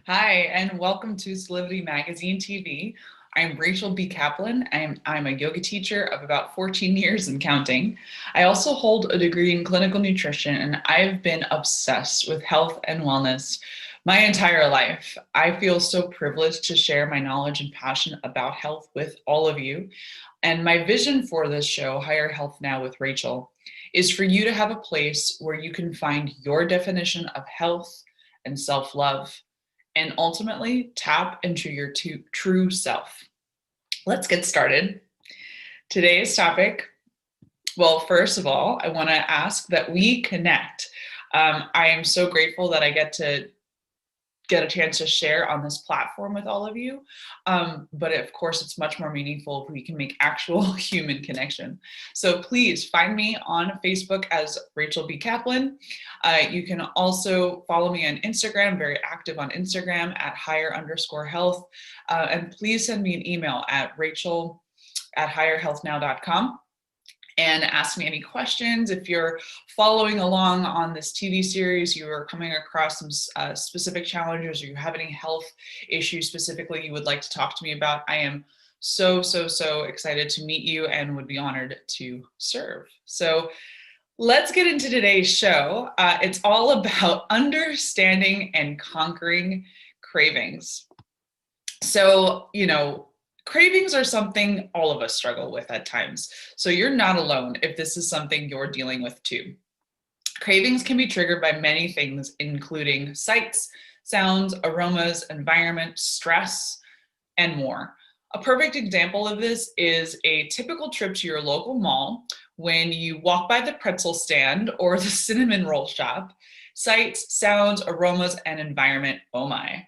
Hi, and welcome to Solidity Magazine TV. I'm Rachel Kaplan. I'm a yoga teacher of about 14 years and counting. I also hold a degree in clinical nutrition, and I've been obsessed with health and wellness my entire life. I feel so privileged to share my knowledge and passion about health with all of you. And my vision for this show, Higher Health Now with Rachel, is for you to have a place where you can find your definition of health and self-love, and ultimately tap into your true self. Let's get started. Today's topic, well, first of all, I want to ask that we connect. I am so grateful that I get a chance to share on this platform with all of you. But of course, it's much more meaningful if we can make actual human connection. So please find me on Facebook as Rachel Kaplan. You can also follow me on Instagram, I'm very active on Instagram at higher_health. And please send me an email at rachel@higherhealthnow.com. and ask me any questions. If you're following along on this TV series, you are coming across some specific challenges, or you have any health issues specifically you would like to talk to me about, I am so excited to meet you and would be honored to serve. So let's get into today's show. It's all about understanding and conquering cravings. So, cravings are something all of us struggle with at times. So you're not alone if this is something you're dealing with too. Cravings can be triggered by many things, including sights, sounds, aromas, environment, stress, and more. A perfect example of this is a typical trip to your local mall when you walk by the pretzel stand or the cinnamon roll shop. Sights, sounds, aromas, and environment, oh my.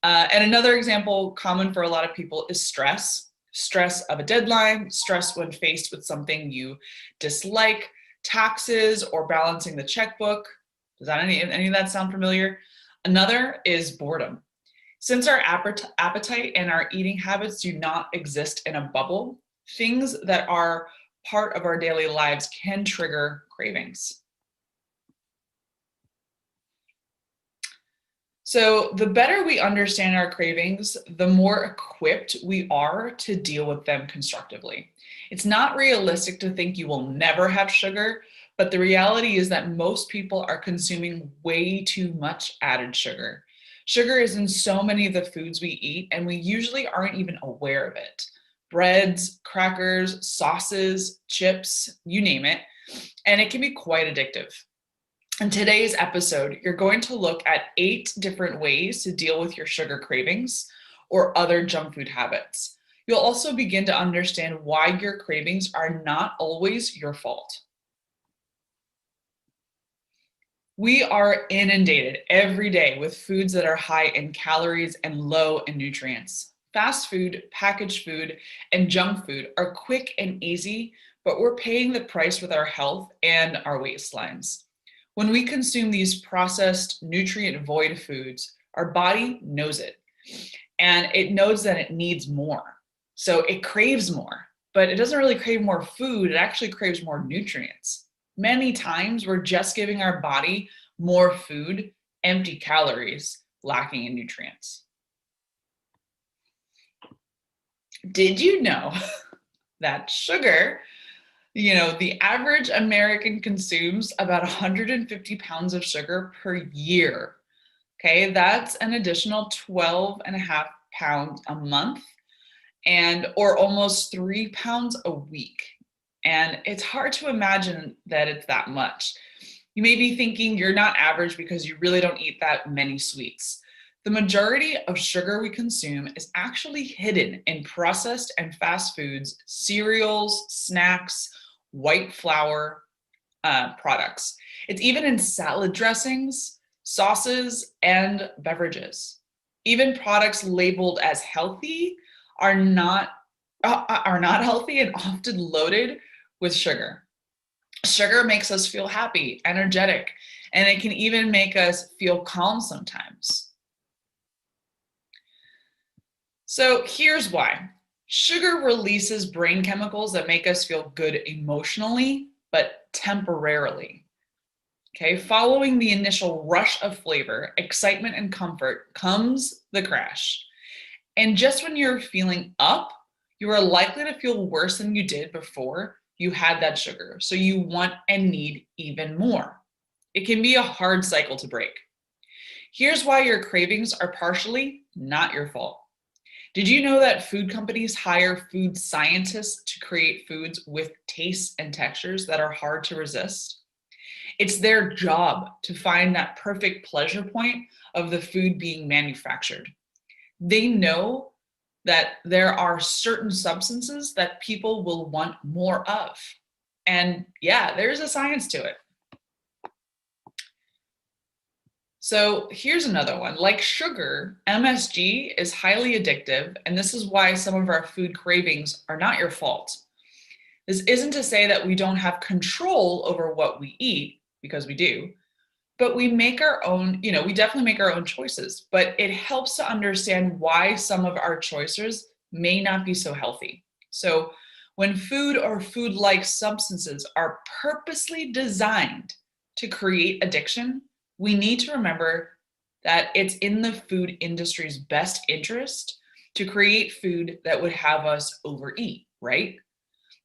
And another example common for a lot of people is stress. Stress of a deadline, stress when faced with something you dislike, taxes, or balancing the checkbook. Does that any of that sound familiar? Another is boredom. Since our appetite and our eating habits do not exist in a bubble, things that are part of our daily lives can trigger cravings. So the better we understand our cravings, the more equipped we are to deal with them constructively. It's not realistic to think you will never have sugar, but the reality is that most people are consuming way too much added sugar. Sugar is in so many of the foods we eat, and we usually aren't even aware of it. Breads, crackers, sauces, chips, you name it, and it can be quite addictive. In today's episode, you're going to look at 8 different ways to deal with your sugar cravings or other junk food habits. You'll also begin to understand why your cravings are not always your fault. We are inundated every day with foods that are high in calories and low in nutrients. Fast food, packaged food, and junk food are quick and easy, but we're paying the price with our health and our waistlines. When we consume these processed, nutrient-void foods, our body knows it, and it knows that it needs more. So it craves more, but it doesn't really crave more food, it actually craves more nutrients. Many times we're just giving our body more food, empty calories, lacking in nutrients. Did you know that sugar, the average American consumes about 150 pounds of sugar per year. Okay, that's an additional 12.5 pounds a month or almost 3 pounds a week. And it's hard to imagine that it's that much. You may be thinking you're not average because you really don't eat that many sweets. The majority of sugar we consume is actually hidden in processed and fast foods, cereals, snacks, white flour products. It's even in salad dressings, sauces, and beverages. Even products labeled as healthy are not healthy and often loaded with sugar. Sugar makes us feel happy, energetic, and it can even make us feel calm sometimes. So here's why. Sugar releases brain chemicals that make us feel good emotionally, but temporarily. Okay, following the initial rush of flavor, excitement, and comfort comes the crash. And just when you're feeling up, you are likely to feel worse than you did before you had that sugar. So you want and need even more. It can be a hard cycle to break. Here's why your cravings are partially not your fault. Did you know that food companies hire food scientists to create foods with tastes and textures that are hard to resist? It's their job to find that perfect pleasure point of the food being manufactured. They know that there are certain substances that people will want more of. And yeah, there's a science to it. So here's another one. Like sugar, MSG is highly addictive, and this is why some of our food cravings are not your fault. This isn't to say that we don't have control over what we eat, because we do, but we make our own, we definitely make our own choices, but it helps to understand why some of our choices may not be so healthy. So when food or food-like substances are purposely designed to create addiction, we need to remember that it's in the food industry's best interest to create food that would have us overeat, right?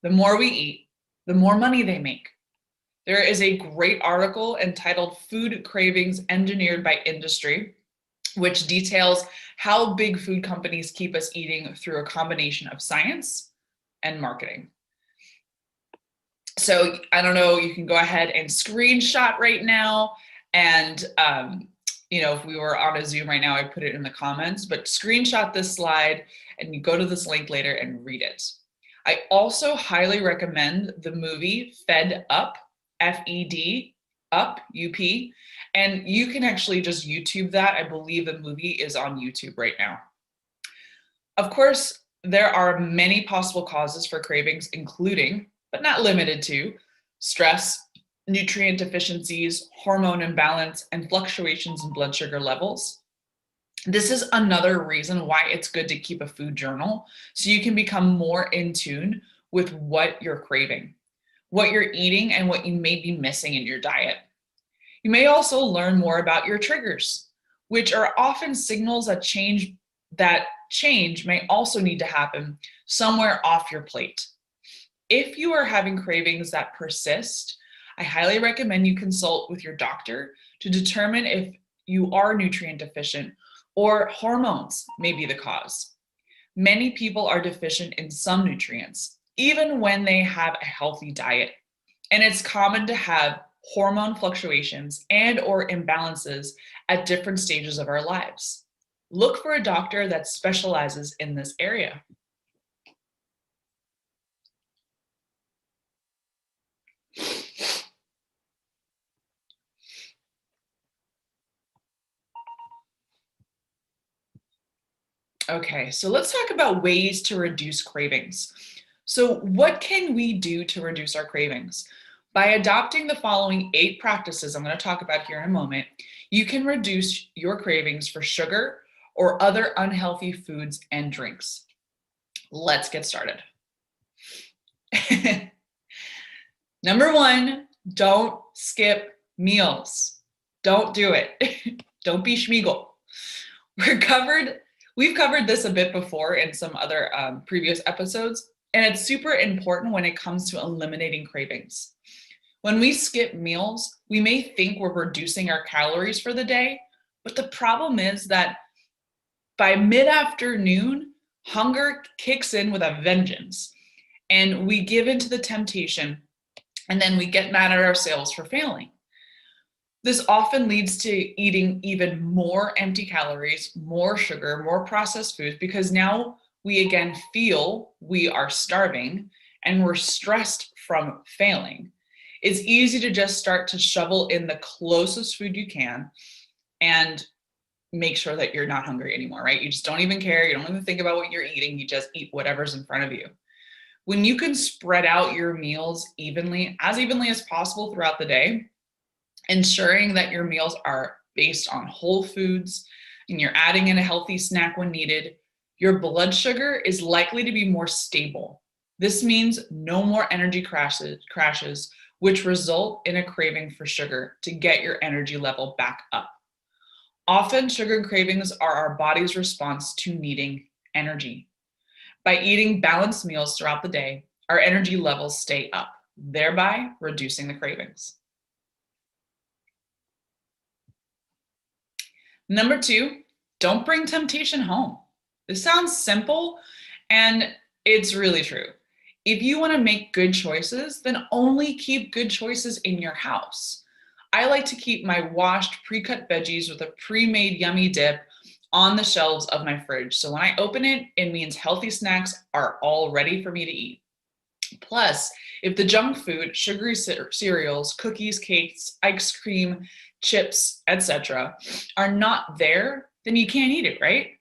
The more we eat, the more money they make. There is a great article entitled Food Cravings Engineered by Industry, which details how big food companies keep us eating through a combination of science and marketing. So I don't know, you can go ahead and screenshot right now. And, if we were on a Zoom right now, I'd put it in the comments, but screenshot this slide and you go to this link later and read it. I also highly recommend the movie Fed Up, F-E-D, Up, U-P, and you can actually just YouTube that. I believe the movie is on YouTube right now. Of course, there are many possible causes for cravings, including, but not limited to, stress, nutrient deficiencies, hormone imbalance, and fluctuations in blood sugar levels. This is another reason why it's good to keep a food journal so you can become more in tune with what you're craving, what you're eating, and what you may be missing in your diet. You may also learn more about your triggers, which are often signals that change may also need to happen somewhere off your plate. If you are having cravings that persist, I highly recommend you consult with your doctor to determine if you are nutrient deficient or hormones may be the cause. Many people are deficient in some nutrients, even when they have a healthy diet. And it's common to have hormone fluctuations and or imbalances at different stages of our lives. Look for a doctor that specializes in this area. Okay, so let's talk about ways to reduce cravings. So what can we do to reduce our cravings? By adopting the following 8 practices I'm going to talk about here in a moment, you can reduce your cravings for sugar or other unhealthy foods and drinks. Let's get started. Number 1, don't skip meals. Don't do it. Don't be Schmeagle. We've covered this a bit before in some other previous episodes, and it's super important when it comes to eliminating cravings. When we skip meals, we may think we're reducing our calories for the day, but the problem is that by mid-afternoon, hunger kicks in with a vengeance, and we give into the temptation, and then we get mad at ourselves for failing. This often leads to eating even more empty calories, more sugar, more processed foods, because now we again feel we are starving and we're stressed from failing. It's easy to just start to shovel in the closest food you can, and make sure that you're not hungry anymore, right? You just don't even care. You don't even think about what you're eating. You just eat whatever's in front of you. When you can spread out your meals evenly as possible throughout the day, ensuring that your meals are based on whole foods and you're adding in a healthy snack when needed, your blood sugar is likely to be more stable. This means no more energy crashes, which result in a craving for sugar to get your energy level back up. Often, sugar cravings are our body's response to needing energy. By eating balanced meals throughout the day, our energy levels stay up, thereby reducing the cravings. Number 2, don't bring temptation home. This sounds simple, and it's really true. If you want to make good choices, then only keep good choices in your house. I like to keep my washed, pre-cut veggies with a pre-made yummy dip on the shelves of my fridge. So when I open it, it means healthy snacks are all ready for me to eat. Plus, if the junk food, sugary cereals, cookies, cakes, ice cream, chips, etc., are not there, then you can't eat it, right?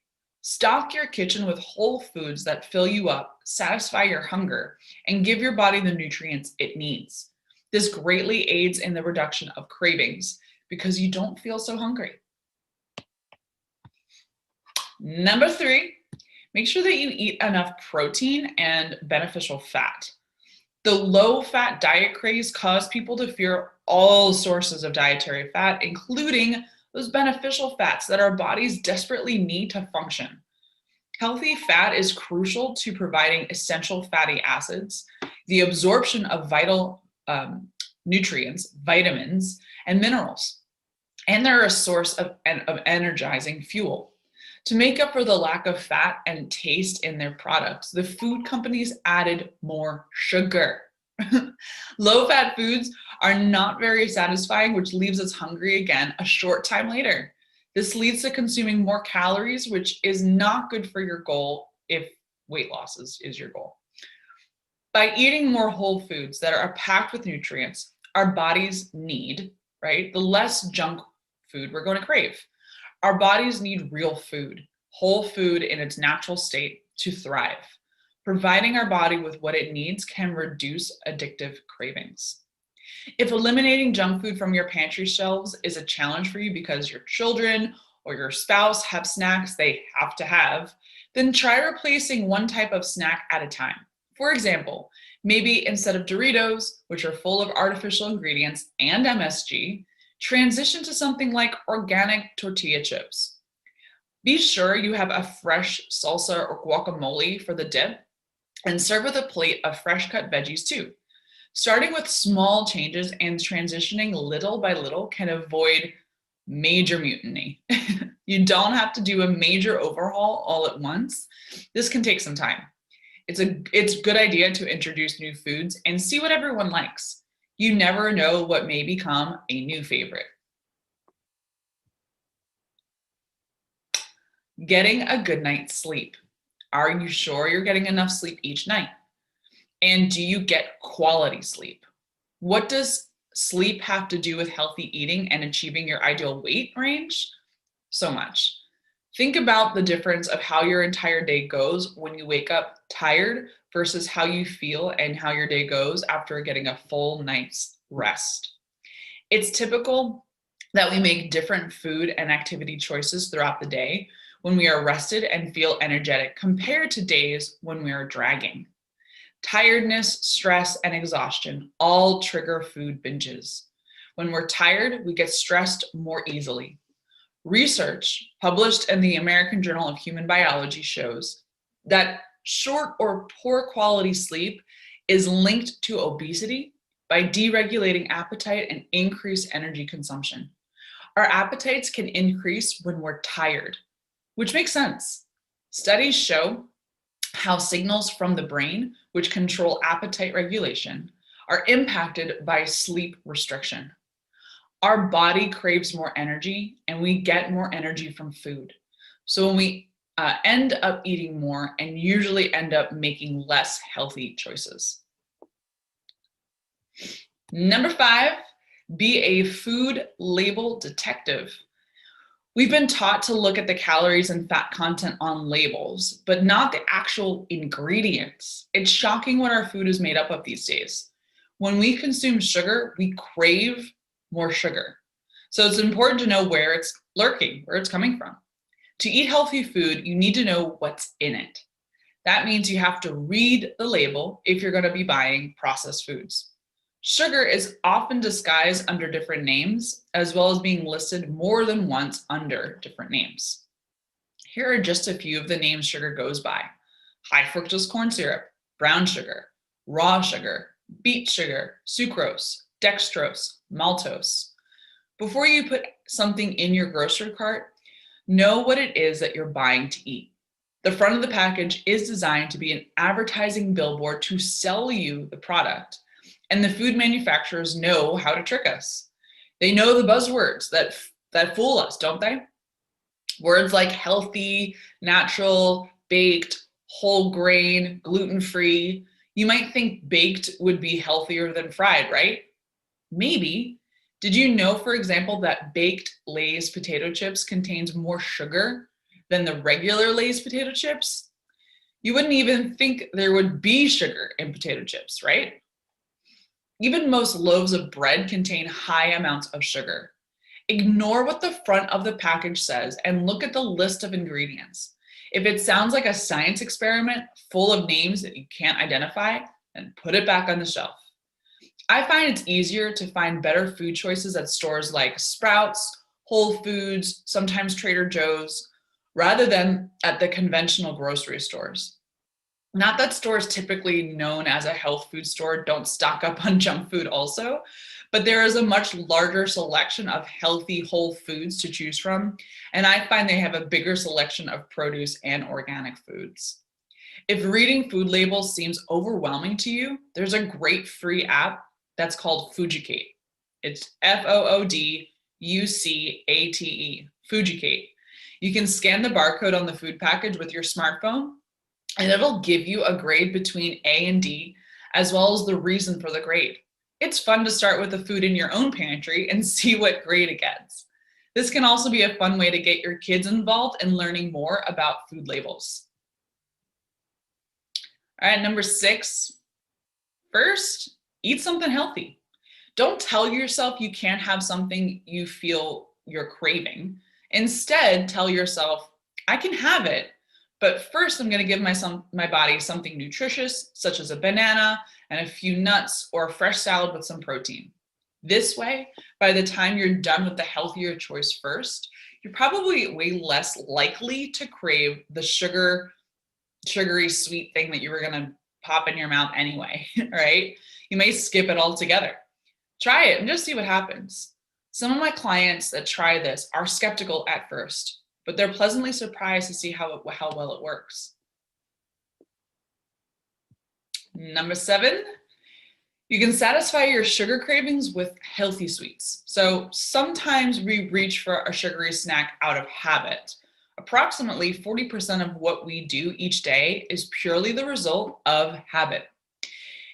Stock your kitchen with whole foods that fill you up, satisfy your hunger, and give your body the nutrients it needs. This greatly aids in the reduction of cravings because you don't feel so hungry. Number 3, make sure that you eat enough protein and beneficial fat. The low-fat diet craze caused people to fear all sources of dietary fat, including those beneficial fats that our bodies desperately need to function. Healthy fat is crucial to providing essential fatty acids, the absorption of vital nutrients, vitamins, and minerals, and they're a source of energizing fuel. To make up for the lack of fat and taste in their products, the food companies added more sugar. Low-fat foods are not very satisfying, which leaves us hungry again a short time later. This leads to consuming more calories, which is not good for your goal if weight loss is your goal. By eating more whole foods that are packed with nutrients our bodies need, right, the less junk food we're going to crave. Our bodies need real food, whole food in its natural state to thrive. Providing our body with what it needs can reduce addictive cravings. If eliminating junk food from your pantry shelves is a challenge for you because your children or your spouse have snacks they have to have, then try replacing one type of snack at a time. For example, maybe instead of Doritos, which are full of artificial ingredients and MSG, transition to something like organic tortilla chips. Be sure you have a fresh salsa or guacamole for the dip and serve with a plate of fresh cut veggies too. Starting with small changes and transitioning little by little can avoid major mutiny. You don't have to do a major overhaul all at once. This can take some time. It's a good idea to introduce new foods and see what everyone likes. You never know what may become a new favorite. Getting a good night's sleep. Are you sure you're getting enough sleep each night? And do you get quality sleep? What does sleep have to do with healthy eating and achieving your ideal weight range? So much. Think about the difference of how your entire day goes when you wake up tired versus how you feel and how your day goes after getting a full night's rest. It's typical that we make different food and activity choices throughout the day when we are rested and feel energetic compared to days when we are dragging. Tiredness, stress, and exhaustion all trigger food binges. When we're tired, we get stressed more easily. Research published in the American Journal of Human Biology shows that short or poor quality sleep is linked to obesity by deregulating appetite and increased energy consumption. Our appetites can increase when we're tired, which makes sense. Studies show how signals from the brain, which control appetite regulation, are impacted by sleep restriction. Our body craves more energy and we get more energy from food. So when we end up eating more and usually end up making less healthy choices. Number 5, be a food label detective. We've been taught to look at the calories and fat content on labels, but not the actual ingredients. It's shocking what our food is made up of these days. When we consume sugar, we crave more sugar. So it's important to know where it's lurking, where it's coming from. To eat healthy food, you need to know what's in it. That means you have to read the label if you're going to be buying processed foods. Sugar is often disguised under different names, as well as being listed more than once under different names. Here are just a few of the names sugar goes by: high fructose corn syrup, brown sugar, raw sugar, beet sugar, sucrose, dextrose, maltose. Before you put something in your grocery cart, know what it is that you're buying to eat. The front of the package is designed to be an advertising billboard to sell you the product. And the food manufacturers know how to trick us. They know the buzzwords that fool us, don't they? Words like healthy, natural, baked, whole grain, gluten-free. You might think baked would be healthier than fried, right? Maybe. Did you know, for example, that baked Lay's potato chips contains more sugar than the regular Lay's potato chips? You wouldn't even think there would be sugar in potato chips, right? Even most loaves of bread contain high amounts of sugar. Ignore what the front of the package says and look at the list of ingredients. If it sounds like a science experiment full of names that you can't identify, then put it back on the shelf. I find it's easier to find better food choices at stores like Sprouts, Whole Foods, sometimes Trader Joe's, rather than at the conventional grocery stores. Not that stores typically known as a health food store don't stock up on junk food also, but there is a much larger selection of healthy whole foods to choose from, and I find they have a bigger selection of produce and organic foods. If reading food labels seems overwhelming to you, there's a great free app that's called Fujicate. It's Fooducate, Fujicate. You can scan the barcode on the food package with your smartphone, and it'll give you a grade between A and D, as well as the reason for the grade. It's fun to start with the food in your own pantry and see what grade it gets. This can also be a fun way to get your kids involved in learning more about food labels. All right, number 6. First, eat something healthy. Don't tell yourself you can't have something you feel you're craving. Instead, tell yourself, I can have it, but first I'm going to give my body something nutritious, such as a banana and a few nuts or a fresh salad with some protein. This way, by the time you're done with the healthier choice first, you're probably way less likely to crave the sugary sweet thing that you were going to pop in your mouth anyway, right? You may skip it altogether. Try it and just see what happens. Some of my clients that try this are skeptical at first, but they're pleasantly surprised to see how well it works. Number 7, you can satisfy your sugar cravings with healthy sweets. So sometimes we reach for a sugary snack out of habit. Approximately 40% of what we do each day is purely the result of habit.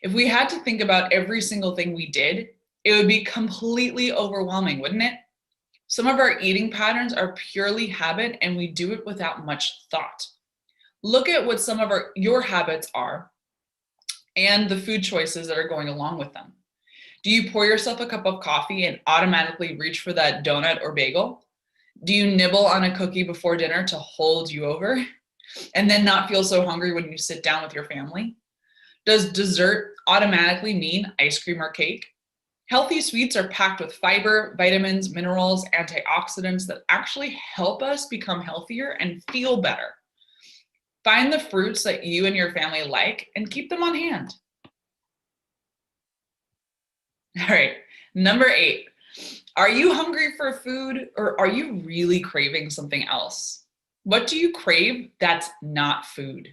If we had to think about every single thing we did, it would be completely overwhelming, wouldn't it? Some of our eating patterns are purely habit, and we do it without much thought. Look at what some of your habits are and the food choices that are going along with them. Do you pour yourself a cup of coffee and automatically reach for that donut or bagel? Do you nibble on a cookie before dinner to hold you over and then not feel so hungry when you sit down with your family? Does dessert automatically mean ice cream or cake? Healthy sweets are packed with fiber, vitamins, minerals, antioxidants that actually help us become healthier and feel better. Find the fruits that you and your family like and keep them on hand. All right, number 8. Are you hungry for food, or are you really craving something else? What do you crave that's not food?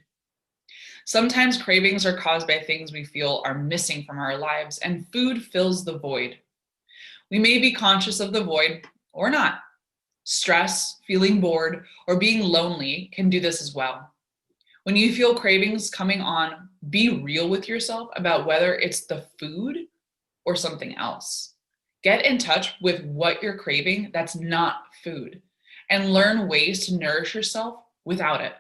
Sometimes cravings are caused by things we feel are missing from our lives, and food fills the void. We may be conscious of the void or not. Stress, feeling bored, or being lonely can do this as well. When you feel cravings coming on, be real with yourself about whether it's the food or something else. Get in touch with what you're craving that's not food, and learn ways to nourish yourself without it.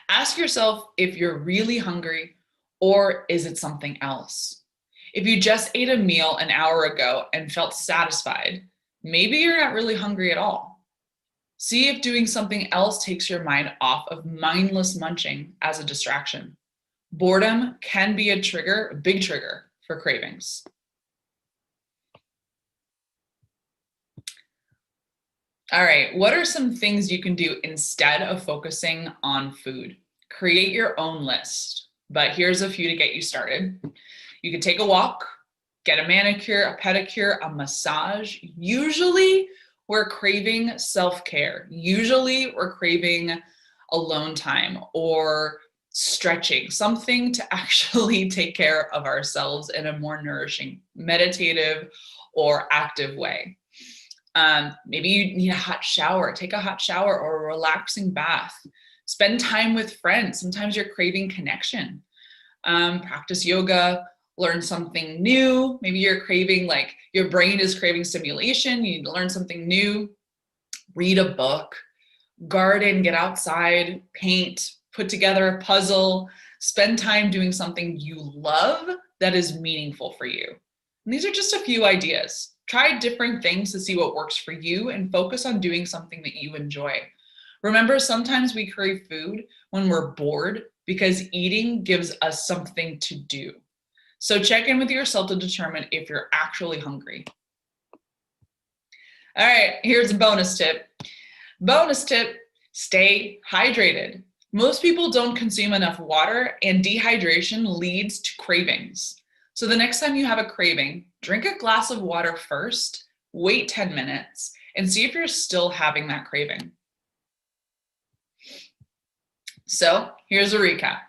Ask yourself if you're really hungry or is it something else? If you just ate a meal an hour ago and felt satisfied, maybe you're not really hungry at all. See if doing something else takes your mind off of mindless munching as a distraction. Boredom can be a big trigger for cravings. All right, what are some things you can do instead of focusing on food? Create your own list, but here's a few to get you started. You can take a walk, get a manicure, a pedicure, a massage. Usually we're craving self-care. Usually we're craving alone time or stretching, something to actually take care of ourselves in a more nourishing, meditative, or active way. Maybe you need a hot shower, take a hot shower or a relaxing bath. Spend time with friends. Sometimes you're craving connection. Practice yoga, learn something new. Maybe you're craving, like your brain is craving stimulation. You need to learn something new. Read a book, garden, get outside, paint, put together a puzzle, spend time doing something you love that is meaningful for you. And these are just a few ideas. Try different things to see what works for you and focus on doing something that you enjoy. Remember, sometimes we crave food when we're bored because eating gives us something to do. So check in with yourself to determine if you're actually hungry. All right, here's a bonus tip. Bonus tip, stay hydrated. Most people don't consume enough water, and dehydration leads to cravings. So the next time you have a craving, drink a glass of water first, wait 10 minutes, and see if you're still having that craving. So here's a recap.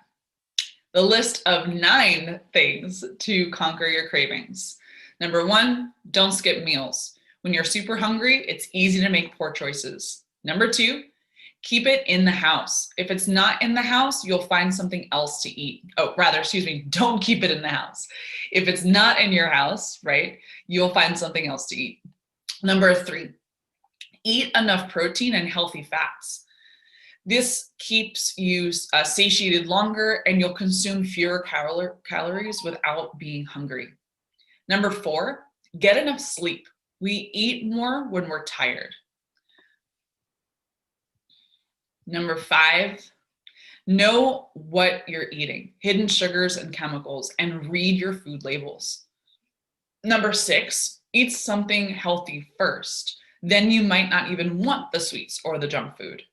The list of 9 things to conquer your cravings. Number 1, don't skip meals. When you're super hungry, it's easy to make poor choices. Number 2, keep it in the house. If it's not in the house, you'll find something else to eat. Don't keep it in the house. If it's not in your house, right, you'll find something else to eat. Number 3, eat enough protein and healthy fats. This keeps you satiated longer and you'll consume fewer calories without being hungry. Number 4, get enough sleep. We eat more when we're tired. Number 5, know what you're eating, hidden sugars and chemicals, and read your food labels. Number 6, eat something healthy first. Then you might not even want the sweets or the junk food.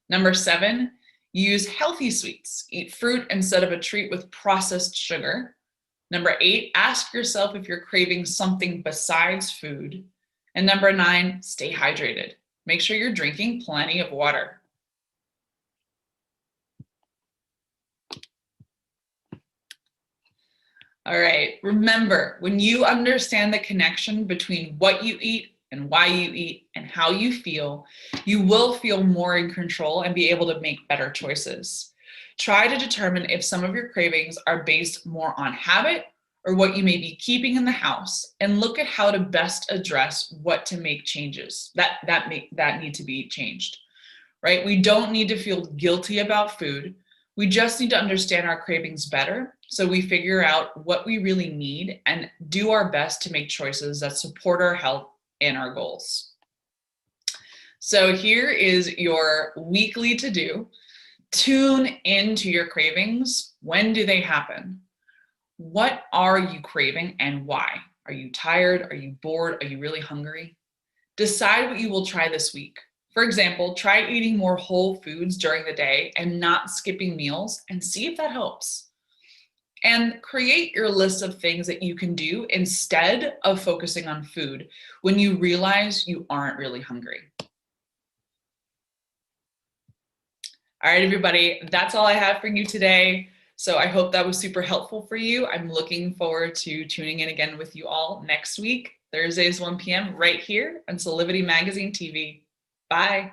Number 7, use healthy sweets. Eat fruit instead of a treat with processed sugar. Number 8, ask yourself if you're craving something besides food. And number 9, stay hydrated. Make sure you're drinking plenty of water. All right, remember, when you understand the connection between what you eat and why you eat and how you feel, you will feel more in control and be able to make better choices. Try to determine if some of your cravings are based more on habit or what you may be keeping in the house, and look at how to best address what to make changes that need to be changed, right? We don't need to feel guilty about food. We just need to understand our cravings better so we figure out what we really need and do our best to make choices that support our health and our goals. So here is your weekly to-do. Tune into your cravings. When do they happen? What are you craving and why? Are you tired? Are you bored? Are you really hungry? Decide what you will try this week. For example, try eating more whole foods during the day and not skipping meals, and see if that helps. And create your list of things that you can do instead of focusing on food when you realize you aren't really hungry. All right, everybody, that's all I have for you today. So I hope that was super helpful for you. I'm looking forward to tuning in again with you all next week, Thursdays, 1 p.m. right here on Solivity Magazine TV. Bye.